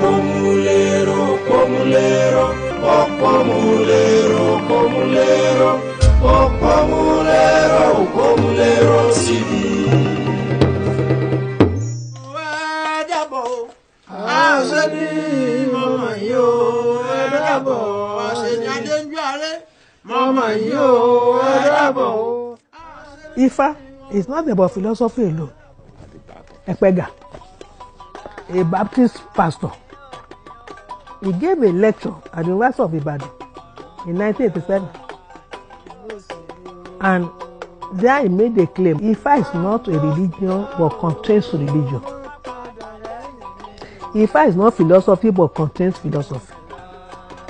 Comulero, comulero, oh comulero, comulero, oh comulero, comulero, civil. Adabo, asadi, mama yo, adabo, asenyade njale, mama yo, adabo. Ifa is not about philosophy alone. Ekpega, a Baptist pastor, he gave a lecture at the University of Ibadan in 1987, and there he made a claim: Ifa is not a religion but contains religion. Ifa is not philosophy but contains philosophy.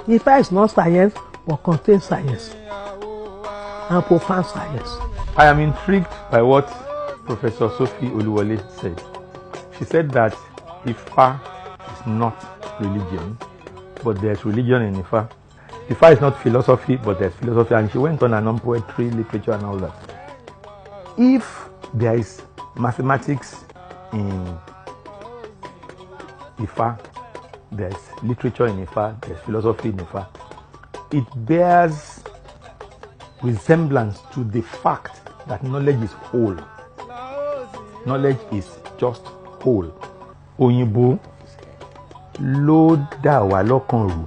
Ifa is not science but contains science and profound science. I am intrigued by what Professor Sophie Oluwole said. She said that Ifa is not religion, but there's religion in Ifa. Ifa is not philosophy, but there's philosophy. And she went on and on poetry, literature, and all that. If there is mathematics in Ifa, there's literature in Ifa, there's philosophy in Ifa, it bears resemblance to the fact that knowledge is whole. Knowledge is just whole. Òyìnbó ló dá wa lọ́kàn rú.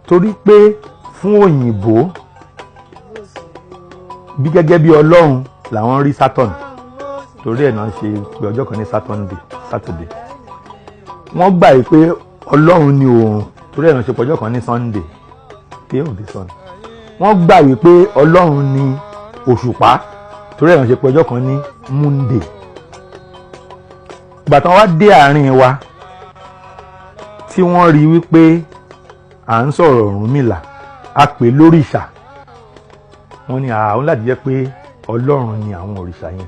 Torí pé fún òyìnbó bí gẹ́gẹ́ bí Ọlọ́run làwọn rí Saturn. Torí ẹ̀ náà ṣe pé ọjọ́ kan ní Saturday. Wọ́n gbà pé Ọlọ́run ni oòrùn. Torí ẹ̀ náà ṣe pé ọjọ́ kan ní Sunday, day of the sun. Wọ́n gbà wípé Ọlọ́run ni òṣùpá. Torí ẹ̀ náà ṣe pé ọjọ́ kan ní Monday. Ìgbà tí wọ́n wá dé àárín wa tí wọ́n rí wípé à ń sọ̀rọ̀ Ọ̀rúnmìlà, a pè lórìṣà. Wọ́n ní àwọn láti jẹ́ pé Ọlọ́run ni àwọn òrìṣà yẹn.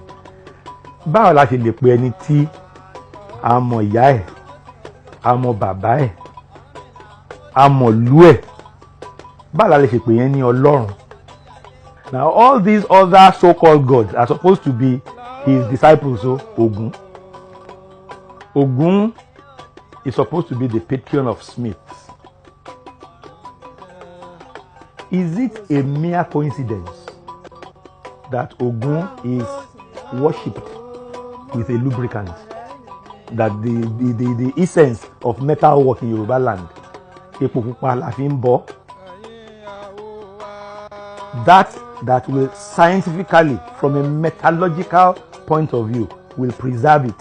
Báwo la ṣe lè pe ẹni tí a mọ ìyá ẹ̀, a mọ bàbá ẹ̀, a mọ ìlú ẹ̀, báwo la lè ṣe pè yẹn ní Ọlọ́run? Now all these other so-called gods are supposed to be his disciples. So Ogun is supposed to be the patron of smiths. Is it a mere coincidence that Ogun is worshipped with a lubricant? That the essence of metal work in Yoruba land, epo pupa la fi ń bọ, that will scientifically, from a metallurgical point of view, will preserve it.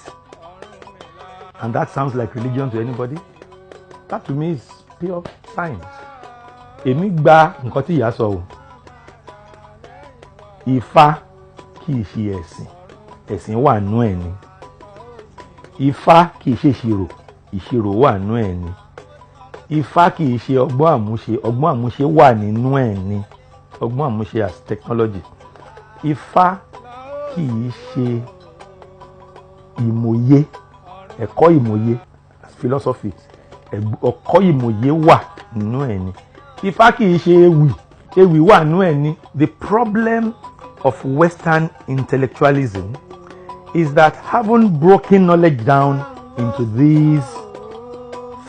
And that sounds like religion to anybody? That to me is pure science. Èmi gba nǹkan tí ìyá sọ o. Ifá kì í ṣe ẹ̀sìn, ẹ̀sìn wà nú ẹ̀ ni. Ifá kì í ṣe ìṣirò, ìṣirò wà nú ẹ̀ ni. Ifá kì í ṣe ọgbọ́n àmúṣe, ọgbọ́n àmúṣe wà nínú ẹ̀ ni. Ọgbọ́n àmúṣe as technology. Ifá kì í ṣe ìmọ̀ye, ẹ̀kọ́ ìmọ̀ye as philosophy. Ẹ̀kọ́ ìmọ̀ye wà nínú ẹ̀ ni. Ifá kì í ṣe ewì, ewì wà nínú ẹ̀ ni. The problem of Western intellectualism is that having broken knowledge down into these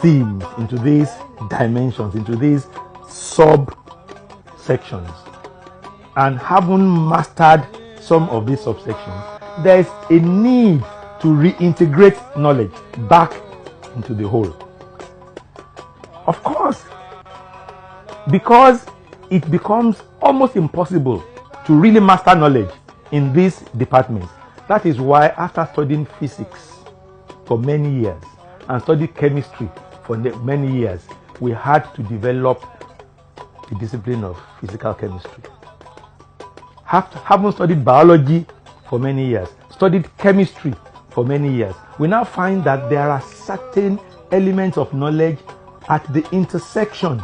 themes, into these dimensions, into these subsections, and having mastered some of these subsections, there is a need to reintegrate knowledge back into the whole. Of course, because it becomes almost impossible to really master knowledge in these departments. That is why after studying physics for many years and studied chemistry for many years, we had to develop the discipline of physical chemistry. Having studied biology for many years, studied chemistry for many years, we now find that there are certain elements of knowledge at the intersection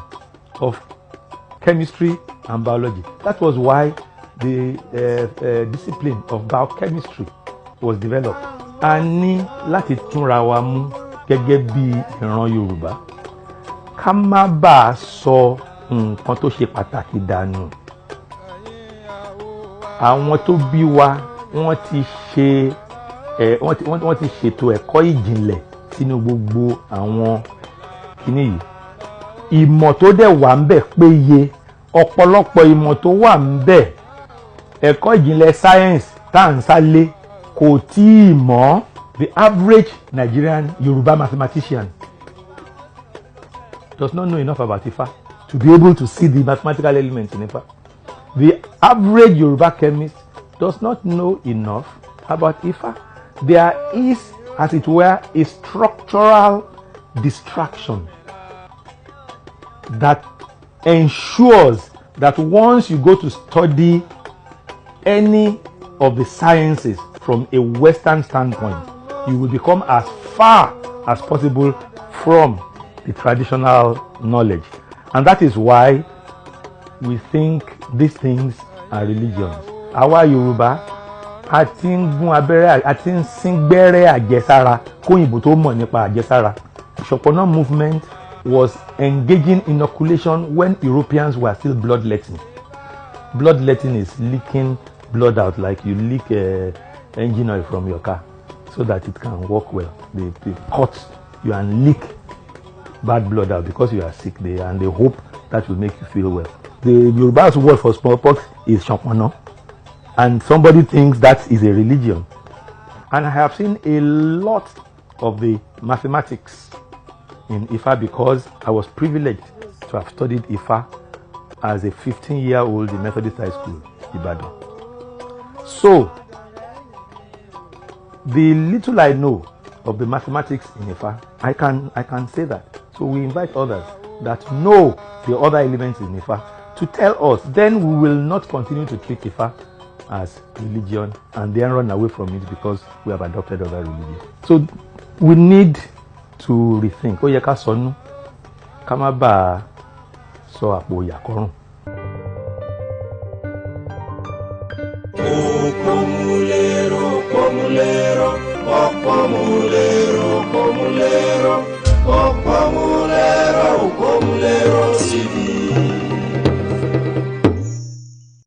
of chemistry and biology. That was why the discipline of biochemistry was developed. A ní láti túnra wa mú gẹ́gẹ́ bí ìran Yorùbá. Ká má bàa sọ nǹkan tó ṣe pàtàkì dànù. Àwọn tó bí wa wọ́n ti ṣe wọ́n ti ṣètò ẹ̀kọ́ ìjìnlẹ̀ sínú gbogbo àwọn kìíní yìí. Ìmọ̀ tó dẹ̀ wà ń bẹ̀ péye, ọ̀pọ̀lọpọ̀ ìmọ̀ tó wà ń bẹ̀, ẹ̀kọ́ ìjìnlẹ̀ science tá à ń sálé kò tíì mọ̀. The average Nigerian Yoruba mathematician does not know enough about Ifa to be able to see the mathematical elements in Ifa. The average Yoruba chemist does not know enough about Ifa. There is, as it were, a structural distraction that ensures that once you go to study any of the sciences from a Western standpoint, you will become as far as possible from the traditional knowledge. And that is why we think these things are religions. Àwa Yorùbá, a ti ń gún abẹ́rẹ́, a ti ń sín gbẹ́rẹ́ àjẹsára kóyìnbó tó mọ̀ nípa àjẹsára. Ṣọ̀pọ̀nná movement was engaging inoculation when Europeans were still bloodletting. Bloodletting is leaking blood out like you leak engine oil from your car so that it can work well. They cut you and leak bad blood out because you are sick there, and they hope that will make you feel well. The Yoruba's word for smallpox is ṣọ̀pọ̀nná, and somebody thinks that is a religion. And I have seen a lot of the mathematics in Ifa because I was privileged to have studied Ifa as a 15-year-old in Methodist High School, Ibadan. So, the little I know of the mathematics in Ifa, I can say that. So we invite others that know the other elements in Ifa to tell us. Then we will not continue to treat Ifa as religion and then run away from it because we have adopted other religions. So we need to rethink. Ó yẹ ká sọnù, ká má bàa sọ àpò ìyàkọ́rùn. Pomulero, pomulero, oh pomulero, pomulero, oh pomulero.